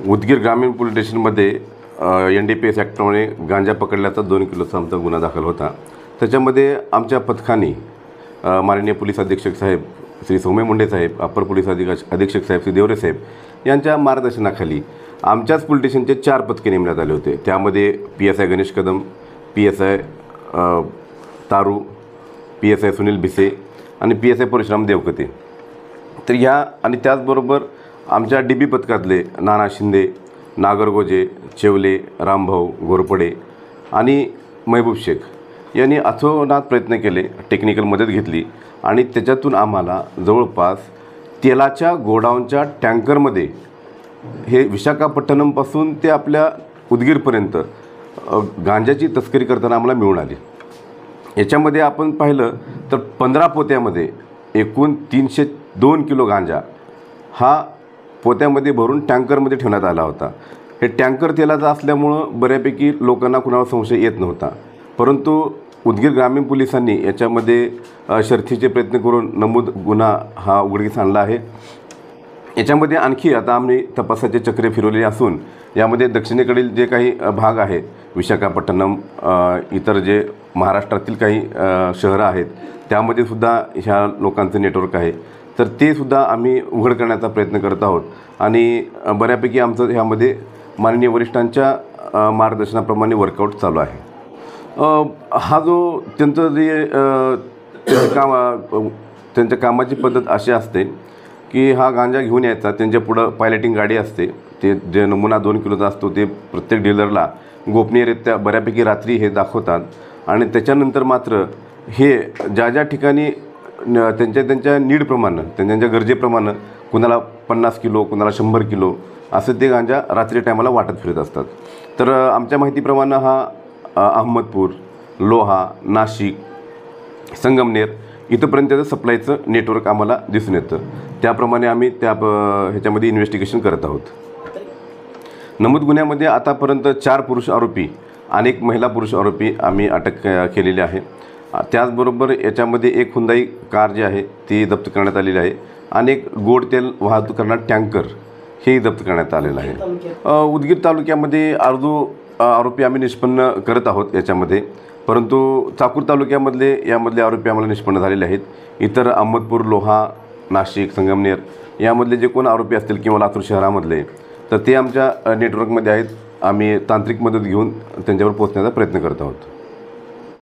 उदगीर ग्रामीण पोलीस स्टेशनमध्ये NDPS ॲक्टप्रमाणे गांजा पकडल्याचा 2 किलोचा आमचा गुन्हा दाखल होता। त्याच्यामध्ये आमच्या पथकाने माननीय पोलीस अधीक्षक साहेब श्री सौम्य मुंडे साहेब, अपर पोलीस अधीक्षक साहेब श्री देवरे साहेब यांच्या मार्गदर्शनाखाली आमच्याच पोलीस स्टेशनचे 4 पथके नेमण्यात आले होते। त्यामध्ये PSI गणेश कदम, PSI तारू, PSI सुनील भिसे आणि PSI परशुराम देवकते। तर ह्या आणि त्याचबरोबर आमच्या DB पथकातले नाना शिंदे, नागरगोजे, चेवले, रामभाऊ घोरपडे आणि महबूब शेख यांनी अथोनात प्रयत्न केले, टेक्निकल मदत घेतली आणि त्याच्यातून आम्हाला जवळपास तेलाच्या गोडाऊनच्या टँकरमध्ये हे विशाखापट्टणमपासून ते आपल्या उदगीरपर्यंत गांजाची तस्करी करताना आम्हाला मिळून आली। याच्यामध्ये आपण पाहिलं तर 15 पोत्यामध्ये एकूण 302 किलो गांजा हा पोत्यामध्ये भरून टँकरमध्ये ठेवण्यात आला होता। हे टँकर तेलाचा असल्यामुळं बऱ्यापैकी लोकांना कुणावर संशय येत नव्हता, परंतु उदगीर ग्रामीण पोलिसांनी याच्यामध्ये शर्थीचे प्रयत्न करून नमूद गुन्हा हा उघडकीस आणला आहे। याच्यामध्ये आणखी आता आम्ही तपासाचे चक्रे फिरवलेले असून यामध्ये दक्षिणेकडील जे काही भाग आहे विशाखापट्टणम, इतर जे महाराष्ट्रातील काही शहरं आहेत त्यामध्ये सुद्धा ह्या लोकांचं नेटवर्क आहे, तर ते सुद्धा आम्ही उघड करण्याचा प्रयत्न करत आहोत आणि बऱ्यापैकी आमचं ह्यामध्ये माननीय वरिष्ठांच्या मार्गदर्शनाप्रमाणे वर्कआउट चालू आहे। हा जो त्यांचं जे त्यांच्या कामाची पद्धत अशी असते की हा गांजा घेऊन यायचा, त्यांच्या पुढं पायलटिंग गाडी असते, ते जे नमुना 2 किलोचा असतो ते प्रत्येक डीलरला गोपनीयरित्या बऱ्यापैकी रात्री हे दाखवतात आणि त्याच्यानंतर मात्र हे ज्या ज्या ठिकाणी त्यांच्या नीडप्रमाणे, त्यांच्या गरजेप्रमाणे कुणाला 50 किलो, कुणाला 100 किलो असं ते गांजा रात्री टायमाला वाटत फिरत असतात। तर आमच्या माहितीप्रमाणे हा अहमदपूर, लोहा, नाशिक, संगमनेर इथंपर्यंत त्याचं सप्लायचं नेटवर्क आम्हाला दिसून येतं। त्याप्रमाणे आम्ही ह्याच्यामध्ये इन्व्हेस्टिगेशन करत आहोत। नमूद गुन्ह्यामध्ये आतापर्यंत 4 पुरुष आरोपी आणि 1 महिला पुरुष आरोपी आम्ही अटक केलेली आहे। त्याचबरोबर याच्यामध्ये 1 हुंदाई कार जी आहे ती जप्त करण्यात आलेली आहे आणि 1 गोड तेल वाहतूक करणारा टँकर हेही जप्त करण्यात आलेलं आहे। उदगीर तालुक्यामध्ये आरोपी आम्ही निष्पन्न करत आहोत याच्यामध्ये, परंतु चाकूर तालुक्यामधले यामधले आरोपी आम्हाला निष्पन्न झालेले आहेत। इतर अहमदपूर, लोहा, नाशिक, संगमनेर यामधले जे कोण आरोपी असतील किंवा लातूर शहरामधले तर ते आमच्या नेटवर्कमध्ये आहेत। आम्ही तांत्रिक मदत घेऊन त्यांच्यावर पोहोचण्याचा प्रयत्न करत आहोत।